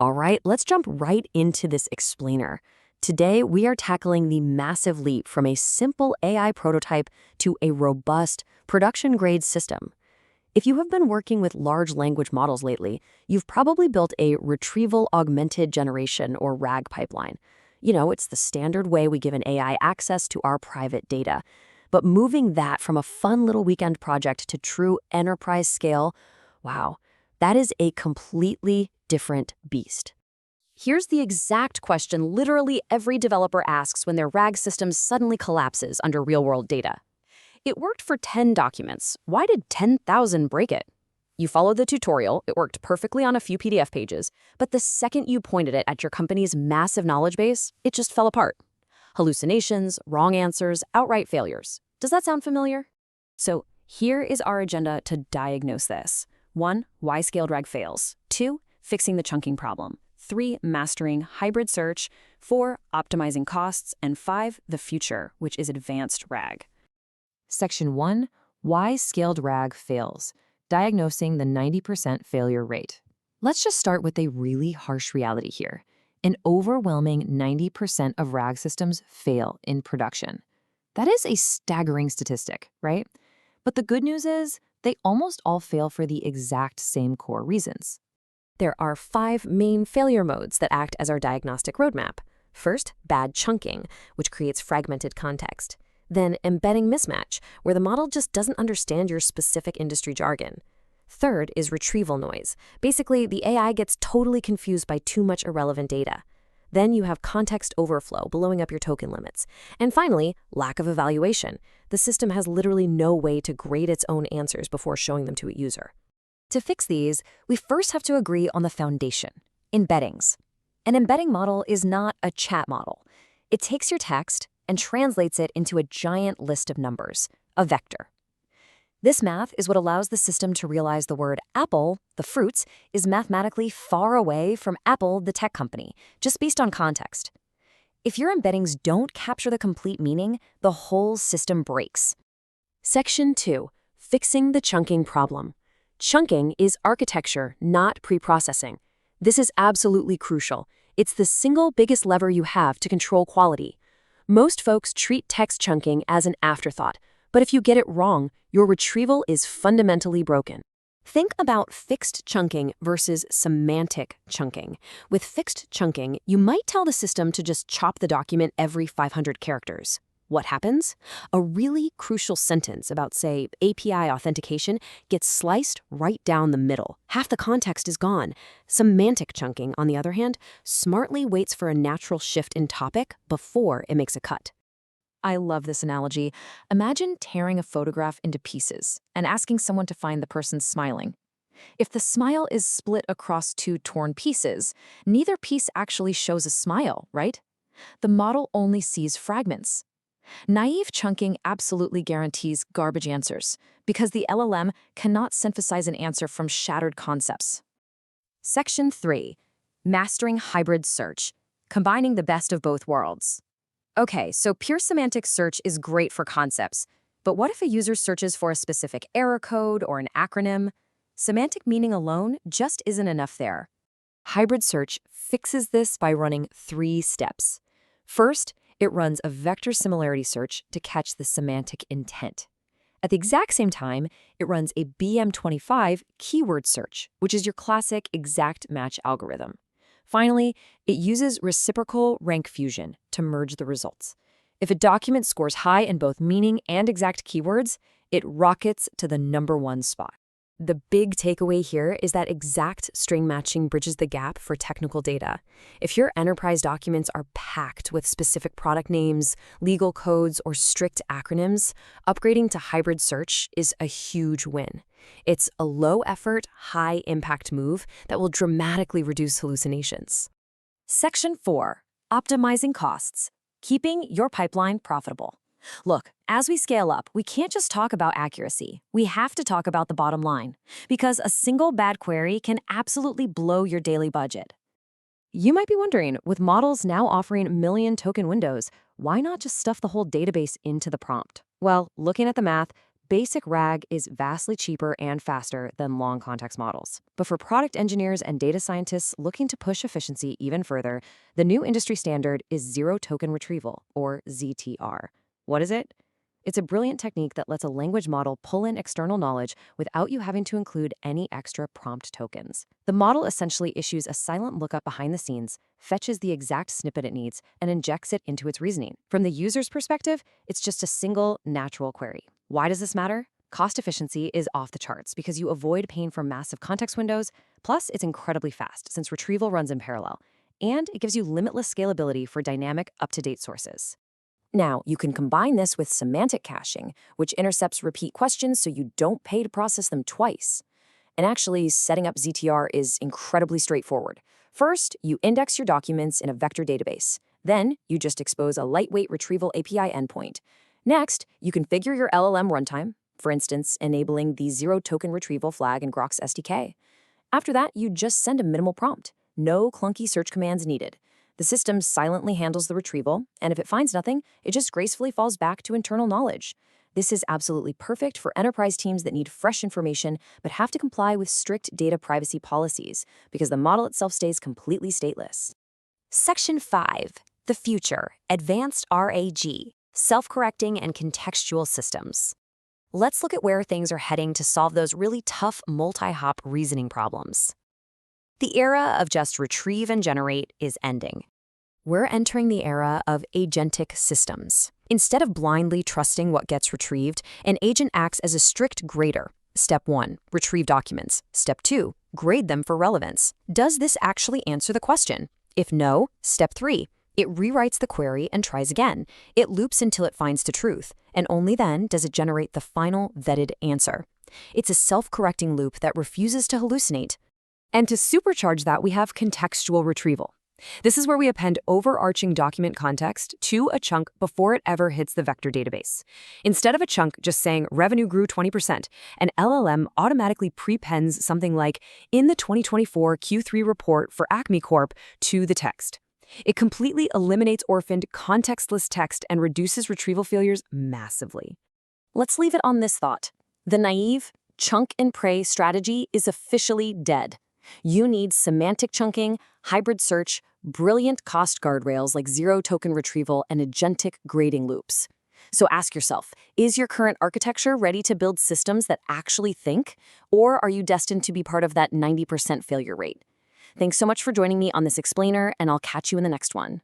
All right, let's jump right into this explainer. Today, we are tackling the massive leap from a simple AI prototype to a robust, production-grade system. If you have been working with large language models lately, you've probably built a Retrieval-Augmented Generation or RAG pipeline. It's the standard way we give an AI access to our private data. But moving that from a fun little weekend project to true enterprise scale, wow, that is a completely different beast. Here's the exact question literally every developer asks when their RAG system suddenly collapses under real-world data. It worked for 10 documents. Why did 10,000 break it? You followed the tutorial, it worked perfectly on a few PDF pages, but the second you pointed it at your company's massive knowledge base, it just fell apart. Hallucinations, wrong answers, outright failures. Does that sound familiar? So here is our agenda to diagnose this. 1. Why scaled RAG fails. 2. Fixing the chunking problem. 3. Mastering hybrid search. 4. Optimizing costs. And 5. The future, which is advanced RAG. Section 1. Why scaled RAG fails. Diagnosing the 90% failure rate. Let's just start with a really harsh reality here. An overwhelming 90% of RAG systems fail in production. That is a staggering statistic, right? But the good news is they almost all fail for the exact same core reasons. There are 5 main failure modes that act as our diagnostic roadmap. First, bad chunking, which creates fragmented context. Then, embedding mismatch, where the model just doesn't understand your specific industry jargon. Third is retrieval noise. Basically, the AI gets totally confused by too much irrelevant data. Then you have context overflow, blowing up your token limits. And finally, lack of evaluation. The system has literally no way to grade its own answers before showing them to a user. To fix these, we first have to agree on the foundation, embeddings. An embedding model is not a chat model. It takes your text and translates it into a giant list of numbers, a vector. This math is what allows the system to realize the word apple, the fruits, is mathematically far away from Apple, the tech company, just based on context. If your embeddings don't capture the complete meaning, the whole system breaks. Section 2. Fixing the chunking problem. Chunking is architecture, not preprocessing. This is absolutely crucial. It's the single biggest lever you have to control quality. Most folks treat text chunking as an afterthought, but if you get it wrong, your retrieval is fundamentally broken. Think about fixed chunking versus semantic chunking. With fixed chunking, you might tell the system to just chop the document every 500 characters. What happens? A really crucial sentence about, say, API authentication gets sliced right down the middle. Half the context is gone. Semantic chunking, on the other hand, smartly waits for a natural shift in topic before it makes a cut. I love this analogy. Imagine tearing a photograph into pieces and asking someone to find the person smiling. If the smile is split across 2 torn pieces, neither piece actually shows a smile, right? The model only sees fragments. Naive chunking absolutely guarantees garbage answers because the LLM cannot synthesize an answer from shattered concepts. Section 3. Mastering hybrid search, combining the best of both worlds. Okay, so pure semantic search is great for concepts, but what if a user searches for a specific error code or an acronym? Semantic meaning alone just isn't enough there. Hybrid search fixes this by running 3 steps. First, it runs a vector similarity search to catch the semantic intent. At the exact same time, it runs a BM25 keyword search, which is your classic exact match algorithm. Finally, it uses reciprocal rank fusion to merge the results. If a document scores high in both meaning and exact keywords, it rockets to the #1 spot. The big takeaway here is that exact string matching bridges the gap for technical data. If your enterprise documents are packed with specific product names, legal codes, or strict acronyms, upgrading to hybrid search is a huge win. It's a low-effort, high-impact move that will dramatically reduce hallucinations. Section 4. Optimizing costs, keeping your pipeline profitable. Look, as we scale up, we can't just talk about accuracy. We have to talk about the bottom line, because a single bad query can absolutely blow your daily budget. You might be wondering, with models now offering million token windows, why not just stuff the whole database into the prompt? Well, looking at the math, Basic RAG is vastly cheaper and faster than long context models. But for product engineers and data scientists looking to push efficiency even further, the new industry standard is Zero-Token Retrieval, or ZTR. What is it? It's a brilliant technique that lets a language model pull in external knowledge without you having to include any extra prompt tokens. The model essentially issues a silent lookup behind the scenes, fetches the exact snippet it needs, and injects it into its reasoning. From the user's perspective, it's just a single, natural query. Why does this matter? Cost efficiency is off the charts because you avoid paying for massive context windows, plus it's incredibly fast since retrieval runs in parallel, and it gives you limitless scalability for dynamic, up-to-date sources. Now, you can combine this with semantic caching, which intercepts repeat questions so you don't pay to process them twice. And actually, setting up ZTR is incredibly straightforward. First, you index your documents in a vector database. Then, you just expose a lightweight retrieval API endpoint. Next, you configure your LLM runtime, for instance, enabling the zero-token retrieval flag in Grok's SDK. After that, you just send a minimal prompt. No clunky search commands needed. The system silently handles the retrieval, and if it finds nothing, it just gracefully falls back to internal knowledge. This is absolutely perfect for enterprise teams that need fresh information but have to comply with strict data privacy policies because the model itself stays completely stateless. Section 5. The Future, Advanced RAG, Self-Correcting and Contextual Systems. Let's look at where things are heading to solve those really tough multi-hop reasoning problems. The era of just retrieve and generate is ending. We're entering the era of agentic systems. Instead of blindly trusting what gets retrieved, an agent acts as a strict grader. Step 1, retrieve documents. Step 2, grade them for relevance. Does this actually answer the question? If no, step 3, it rewrites the query and tries again. It loops until it finds the truth, and only then does it generate the final vetted answer. It's a self-correcting loop that refuses to hallucinate. And to supercharge that, we have contextual retrieval. This is where we append overarching document context to a chunk before it ever hits the vector database. Instead of a chunk just saying revenue grew 20%, an LLM automatically prepends something like in the 2024 Q3 report for Acme Corp to the text. It completely eliminates orphaned, contextless text and reduces retrieval failures massively. Let's leave it on this thought. The naive chunk and pray strategy is officially dead. You need semantic chunking, hybrid search, brilliant cost guardrails like zero-token retrieval, and agentic grading loops. So ask yourself, is your current architecture ready to build systems that actually think? Or are you destined to be part of that 90% failure rate? Thanks so much for joining me on this explainer, and I'll catch you in the next one.